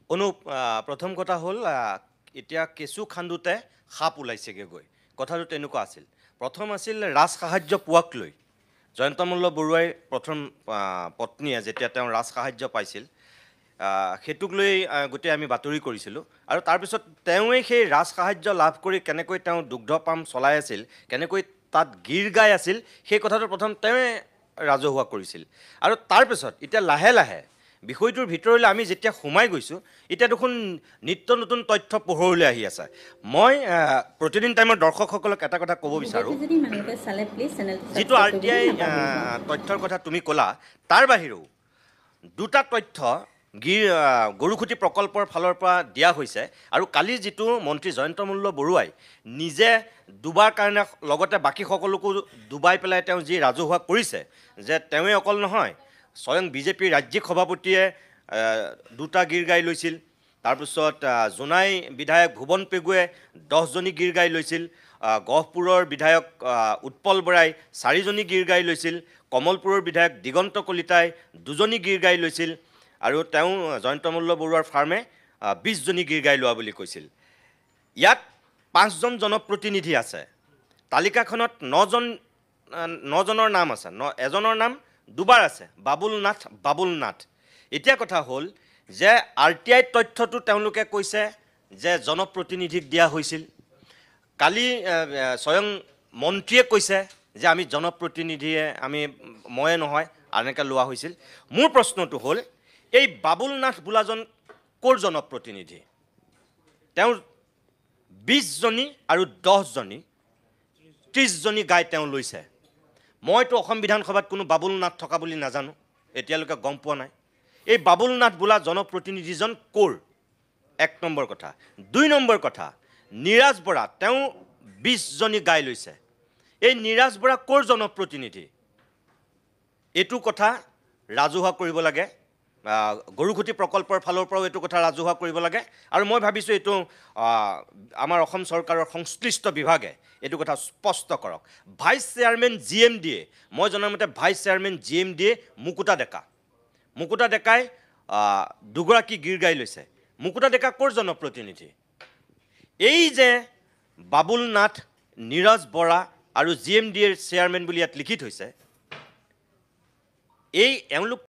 প্ৰথম কথা হ'ল এতিয়া কেঁচু খান্দোতে সাপ ওলাইছেগৈ গৈ কথাটো তেনেকুৱা আছিল। প্ৰথম আছিল ৰাজ সাহায্য পোৱাক লৈ জয়ন্ত মল্ল বৰুৱাই প্ৰথম পত্নীয়ে যেতিয়া তেওঁ ৰাজ সাহায্য পাইছিল সেইটোক লৈ গোটেই আমি বাতৰি কৰিছিলোঁ আৰু তাৰপিছত তেওঁৱেই সেই ৰাজ সাহায্য লাভ কৰি কেনেকৈ তেওঁ দুগ্ধ পাম চলাই আছিল, কেনেকৈ তাত গীৰ গাই আছিল, সেই কথাটো প্ৰথম তেওঁৱে ৰাজহুৱা কৰিছিল। আৰু তাৰপিছত এতিয়া লাহে লাহে বিষয়টোৰ ভিতৰলৈ আমি যেতিয়া সোমাই গৈছোঁ, এতিয়া দেখোন নিত্য নতুন তথ্য পোহৰলৈ আহি আছে। মই প্ৰতিদিন টাইমৰ দৰ্শকসকলক এটা কথা ক'ব বিচাৰোঁ, যিটো RTI তথ্যৰ কথা তুমি ক'লা, তাৰ বাহিৰেও দুটা তথ্য গৰুখুটি প্ৰকল্পৰ ফালৰ পৰা দিয়া হৈছে। আৰু কালি যিটো মন্ত্ৰী জয়ন্ত মল্ল বৰুৱাই নিজে ডুবাৰ কাৰণে লগতে বাকী সকলোকো ডুবাই পেলাই তেওঁ যি ৰাজহুৱা কৰিছে, যে তেওঁৱে অকল নহয়, স্বয়ং বিজেপিৰ ৰাজ্যিক সভাপতিয়ে দুটা গীৰ গাই লৈছিল, তাৰপিছত জোনাই বিধায়ক ভুৱন পেগুৱে 10জনী গীৰ গাই লৈছিল, গহপুৰৰ বিধায়ক উৎপল বৰাই 4জনী গীৰ গাই লৈছিল, কমলপুৰৰ বিধায়ক দিগন্ত কলিতাই 2জনী গীৰ গাই লৈছিল আৰু তেওঁ জয়ন্ত মল্ল বৰুৱাৰ ফাৰ্মে 20জনী গীৰ গাই লোৱা বুলি কৈছিল। ইয়াত 5জন জনপ্ৰতিনিধি আছে, তালিকাখনত 9জনৰ নাম আছে, এজনৰ নাম দুবাৰ আছে, বাবুল নাথ। এতিয়া কথা হ'ল যে RTI তথ্যটো তেওঁলোকে কৈছে যে জনপ্ৰতিনিধিক দিয়া হৈছিল, কালি স্বয়ং মন্ত্ৰীয়ে কৈছে যে আমি জনপ্ৰতিনিধিয়ে ময়ে নহয় এনেকৈ লোৱা হৈছিল। মোৰ প্ৰশ্নটো হ'ল এই বাবুল নাথ বোলাজন ক'ৰ জনপ্ৰতিনিধি? তেওঁৰ 20জনী আৰু 10জনী 30জনী গাই তেওঁ লৈছে। মইতো অসম বিধানসভাত কোনো বাবুল নাথ থকা বুলি নাজানো, এতিয়ালৈকে গম পোৱা নাই। এই বাবুল নাথ বোলা জনপ্ৰতিনিধিজন ক'ৰ? 1 নম্বৰ কথা। 2 নম্বৰ কথা, নিৰাজ বৰা তেওঁ 20জনী গাই লৈছে। এই নিৰাজ বৰা ক'ৰ জনপ্ৰতিনিধি? এইটো কথা ৰাজহুৱা কৰিব লাগে, গৰুখুটি প্ৰকল্পৰ ফালৰ পৰাও এইটো কথা ৰাজহুৱা কৰিব লাগে। আৰু মই ভাবিছোঁ এইটো আমাৰ অসম চৰকাৰৰ সংশ্লিষ্ট বিভাগে এইটো কথা স্পষ্ট কৰক। ভাইচ চেয়াৰমেন GMDয়ে, মই জনামতে ভাইচ চেয়াৰমেন GMDয়ে মুকুতা ডেকাই 2গৰাকী গীৰ গাই লৈছে। মুকুতা ডেকা ক'ৰ জনপ্ৰতিনিধি? এই যে বাবুল নাথ, নিৰাজ বৰা আৰু GMDৰ চেয়াৰমেন বুলি ইয়াত লিখি থৈছে, এওঁলোক